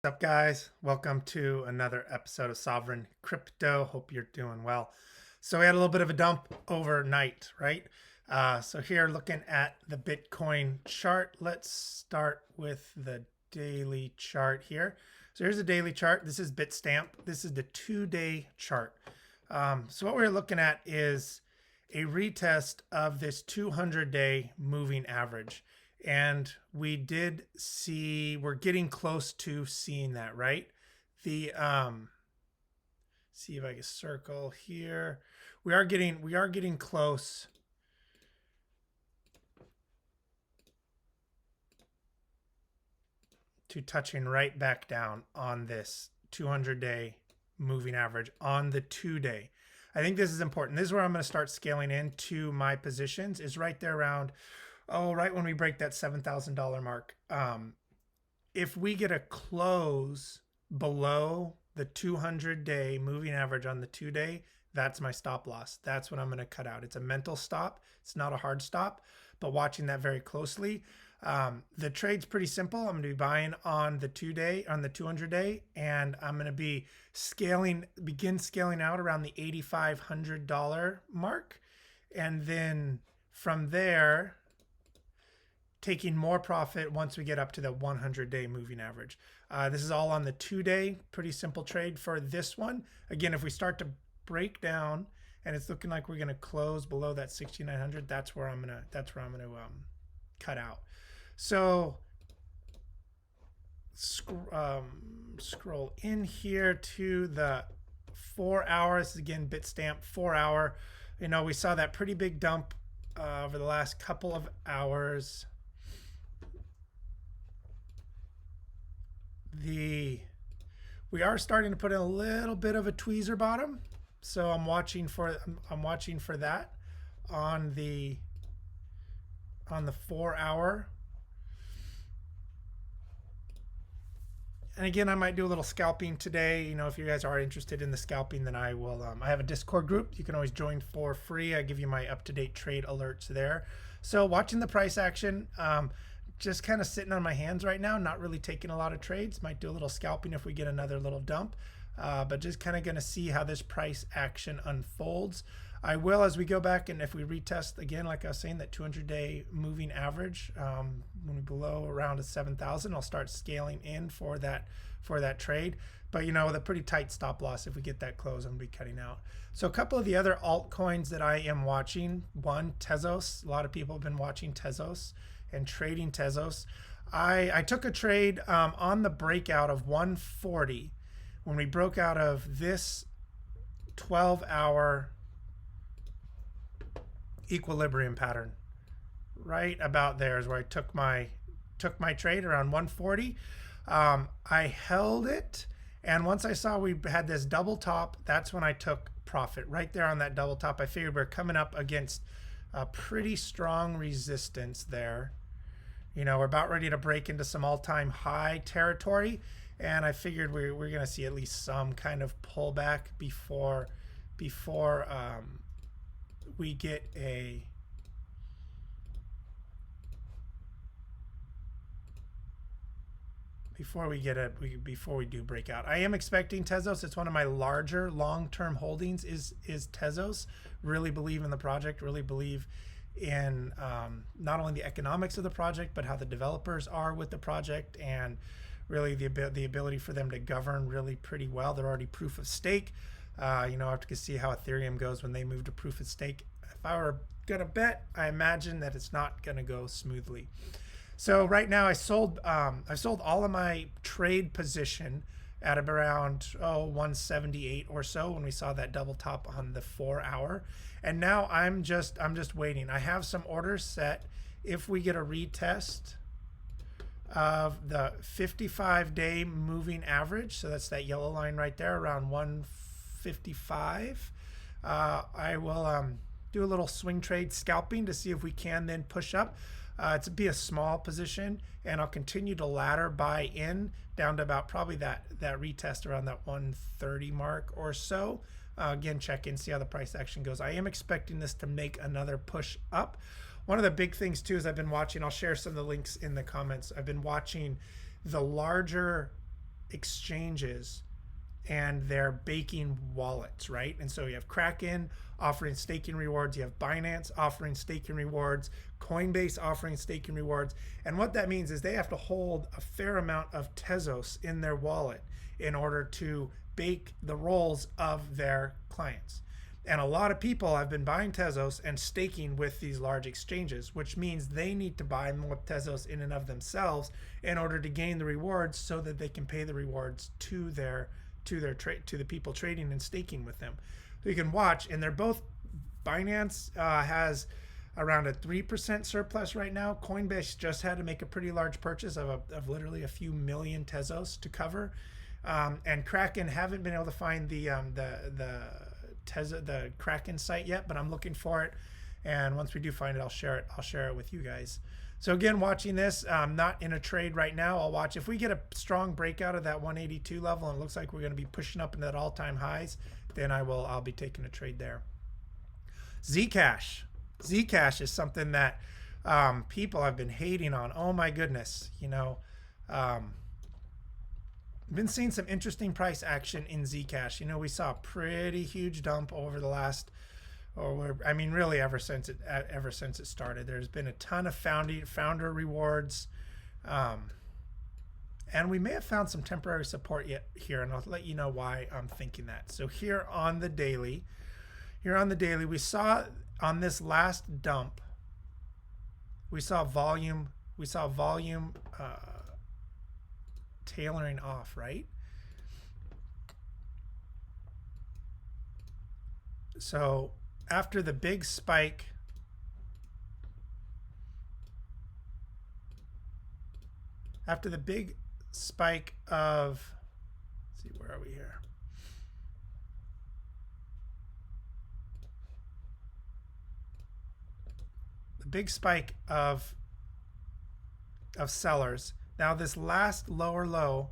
What's up, guys? Welcome to another episode of Sovereign Crypto. Hope you're doing well. So we had a little bit of a dump overnight, right? So here, looking at the Bitcoin chart, let's start with the daily chart here. So here's the daily chart. This is Bitstamp. This is the 2-day chart. So what we're looking at is a retest of this 200-day moving average. And we did see, we're getting close to seeing that, right? The see if I can circle here. We are getting close to touching right back down on this 200-day moving average on the 2-day. I think this is important. This is where I'm going to start scaling into my positions, is right there around, right when we break that $7,000 mark. If we get a close below the 200-day moving average on the 2-day, that's my stop loss. That's what I'm going to cut out. It's a mental stop. It's not a hard stop, but watching that very closely. The trade's pretty simple. I'm going to be buying on the 2-day, on the 200-day, and I'm going to be begin scaling out around the $8,500 mark. And then from there, taking more profit once we get up to the 100-day moving average. This is all on the 2-day. Pretty simple trade for this one. Again, if we start to break down and it's looking like we're going to close below that 6,900, that's where I'm gonna cut out. So scroll in here to the 4 hours. Again, Bitstamp 4 hour. You know, we saw that pretty big dump over the last couple of hours. We are starting to put in a little bit of a tweezer bottom, so I'm watching for that on the 4 hour. And again, I might do a little scalping today. You know, if you guys are interested in the scalping, then I will. I have a Discord group. You can always join for free. I give you my up-to-date trade alerts there. So watching the price action. Just kind of sitting on my hands right now, not really taking a lot of trades. Might do a little scalping if we get another little dump, but just kind of going to see how this price action unfolds. I will, as we go back, and if we retest again, like I was saying, that 200-day moving average, when we below around 7,000, I'll start scaling in for that trade. But you know, with a pretty tight stop loss, if we get that close, I'm gonna be cutting out. So a couple of the other altcoins that I am watching. One, Tezos. A lot of people have been watching Tezos and trading Tezos. I took a trade on the breakout of 140 when we broke out of this 12-hour equilibrium pattern. Right about there is where I took my trade around 140. I held it, and once I saw we had this double top, that's when I took profit right there on that double top. I figured we're coming up against a pretty strong resistance there. You know, we're about ready to break into some all-time high territory, and I figured we're going to see at least some kind of pullback before we get a before we do break out. I am expecting Tezos. It's one of my larger long-term holdings is Tezos. Really believe in the project, really believe in not only the economics of the project, but how the developers are with the project, and really the ability for them to govern really pretty well. They're already proof of stake. You know, I have to see how Ethereum goes when they move to proof of stake. If I were gonna bet, I imagine that it's not gonna go smoothly. So right now I sold all of my trade position at around 178 or so when we saw that double top on the 4 hour. And now I'm just waiting. I have some orders set. If we get a retest of the 55-day moving average, so that's that yellow line right there around 155, I will do a little swing trade scalping to see if we can then push up. To be a small position, and I'll continue to ladder buy in down to about probably that retest around that 130 mark or so. Again, check in, see how the price action goes. I am expecting this to make another push up. One of the big things too is I've been watching, I'll share some of the links in the comments. I've been watching the larger exchanges and they're baking wallets, right? And so you have Kraken offering staking rewards, you have Binance offering staking rewards, Coinbase offering staking rewards. And what that means is they have to hold a fair amount of Tezos in their wallet in order to bake the rolls of their clients. And a lot of people have been buying Tezos and staking with these large exchanges, which means they need to buy more Tezos in and of themselves in order to gain the rewards so that they can pay the rewards to the people trading and staking with them. So you can watch, and they're both, Binance has around a 3% surplus right now. Coinbase just had to make a pretty large purchase of literally a few million Tezos to cover. And Kraken haven't been able to find the Kraken site yet, but I'm looking for it. And once we do find it, I'll share it with you guys. So again, watching this, not in a trade right now. I'll watch if we get a strong breakout of that 182 level, and it looks like we're going to be pushing up into that all-time highs. Then I'll be taking a trade there. Zcash is something that people have been hating on. Oh my goodness, been seeing some interesting price action in Zcash. We saw a pretty huge dump over the last, really ever since it started. There's been a ton of founder rewards, and we may have found some temporary support here, and I'll let you know why I'm thinking that. So here on the daily, we saw on this last dump, we saw volume tailoring off, right? So after the big spike, of, let's see, where are we here? The big spike of sellers. Now this last lower low,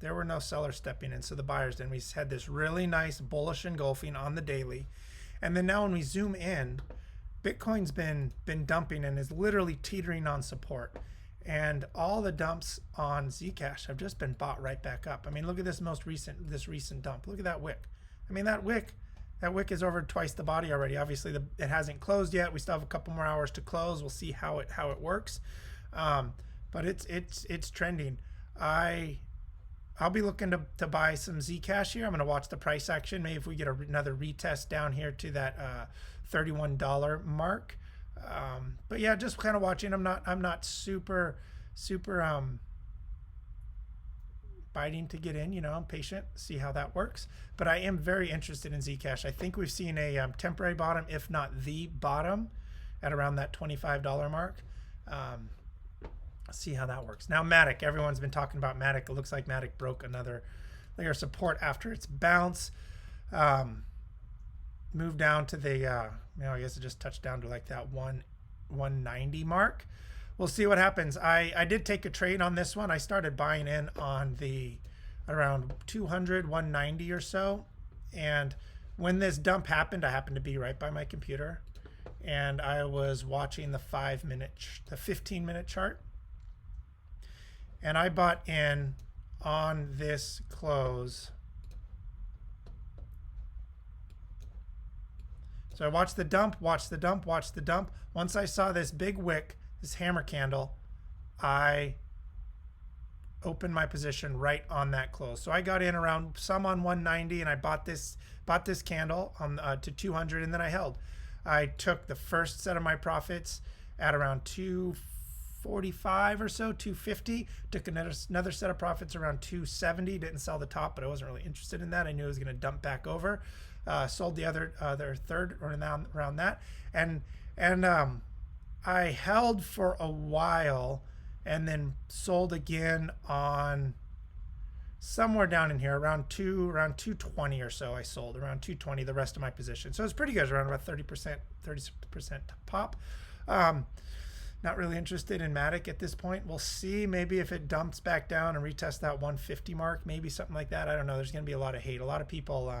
there were no sellers stepping in, so the buyers didn't. We had this really nice bullish engulfing on the daily. And then now when we zoom in, Bitcoin's been dumping and is literally teetering on support. And all the dumps on Zcash have just been bought right back up. I mean, look at this recent dump. Look at that wick. I mean, that wick is over twice the body already. Obviously, it hasn't closed yet. We still have a couple more hours to close. We'll see how it works. But it's trending. I'll be looking to buy some Zcash here. I'm going to watch the price action. Maybe if we get another retest down here to that $31 mark. But yeah, just kind of watching. I'm not super biting to get in. I'm patient, see how that works. But I am very interested in Zcash. I think we've seen a temporary bottom, if not the bottom, at around that $25 mark. See how that works. Now Matic, everyone's been talking about Matic. It looks like Matic broke another layer of support after its bounce. Moved down to the, I guess it just touched down to like that 190 mark. We'll see what happens. I did take a trade on this one. I started buying in on the around 200, 190 or so. And when this dump happened, I happened to be right by my computer. And I was watching the 15-minute chart. And I bought in on this close. So I watched the dump. Once I saw this big wick, this hammer candle, I opened my position right on that close. So I got in around some on 190, and I bought this candle on to 200, and then I held. I took the first set of my profits at around 245 or so, 250. Took another set of profits around 270. Didn't sell the top, but I wasn't really interested in that. I knew it was going to dump back over. Sold the other third around that, and I held for a while, and then sold again on somewhere down in here around 220 or so. I sold around 220 the rest of my position, so it's pretty good, around about 30% pop. Not really interested in Matic at this point. We'll see maybe if it dumps back down and retests that 150 mark, maybe something like that. I don't know. There's going to be a lot of hate. A lot of people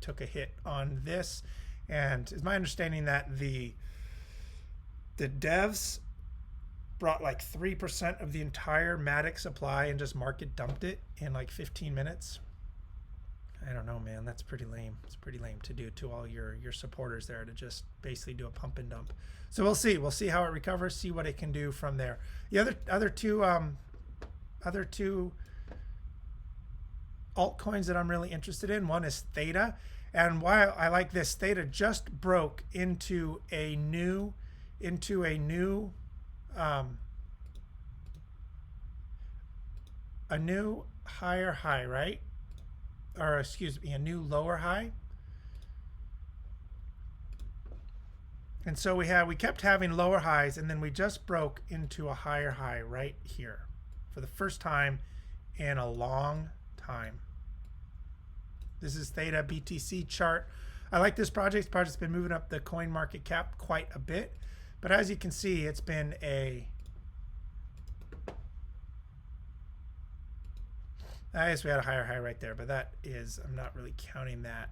took a hit on this, and it's my understanding that the devs brought like 3% of the entire Matic supply and just market dumped it in like 15 minutes. I don't know, man. That's pretty lame. It's pretty lame to do to all your supporters there, to just basically do a pump and dump. So we'll see. We'll see how it recovers. See what it can do from there. The other two altcoins that I'm really interested in. One is Theta, and why I like this, Theta just broke into a new higher high, right? Or excuse me, a new lower high. And so we kept having lower highs, and then we just broke into a higher high right here for the first time in a long time. This is Theta BTC chart. I like this project. This project's been moving up the coin market cap quite a bit, but as you can see, it's been I guess we had a higher high right there, but that is, I'm not really counting that.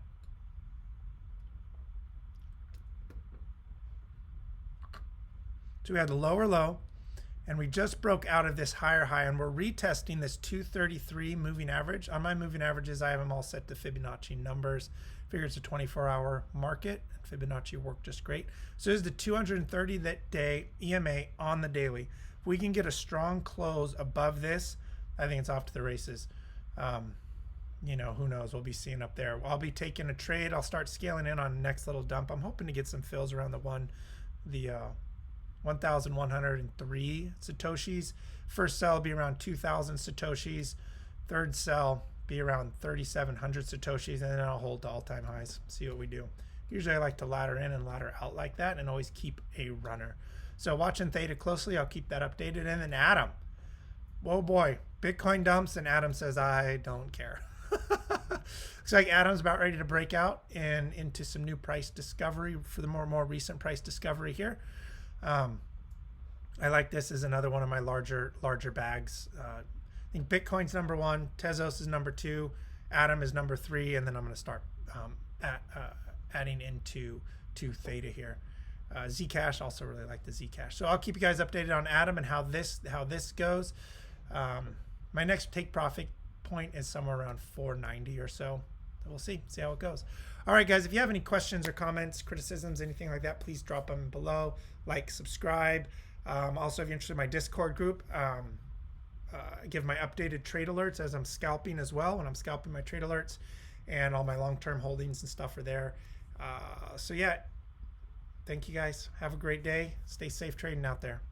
So we had the lower low, and we just broke out of this higher high, and we're retesting this 233 moving average. On my moving averages, I have them all set to Fibonacci numbers. Figure it's a 24-hour market, and Fibonacci worked just great. So this is the 230-day EMA on the daily. If we can get a strong close above this, I think it's off to the races. You know, who knows? We'll be seeing up there. I'll be taking a trade. I'll start scaling in on the next little dump. I'm hoping to get some fills around the 1,103 Satoshis. First sell will be around 2,000 Satoshis. Third sell be around 3,700 Satoshis, and then I'll hold to all-time highs. See what we do. Usually I like to ladder in and ladder out like that and always keep a runner. So watching Theta closely, I'll keep that updated. And then Adam. Whoa, boy. Bitcoin dumps, and Adam says, I don't care. Looks like Adam's about ready to break out and into some new price discovery for the more recent price discovery here. I like this as another one of my larger bags. I think Bitcoin's number 1, Tezos is number 2, Adam is number 3, and then I'm going to start adding into Theta here. Zcash, also really like the Zcash. So I'll keep you guys updated on Adam and how this goes. My next take profit point is somewhere around 490 or so. We'll see how it goes. All right, guys, if you have any questions or comments, criticisms, anything like that, please drop them below. Like, subscribe. Also, if you're interested in my Discord group, I give my updated trade alerts as I'm scalping as well. When I'm scalping my trade alerts, and all my long-term holdings and stuff are there. So yeah, thank you guys. Have a great day. Stay safe trading out there.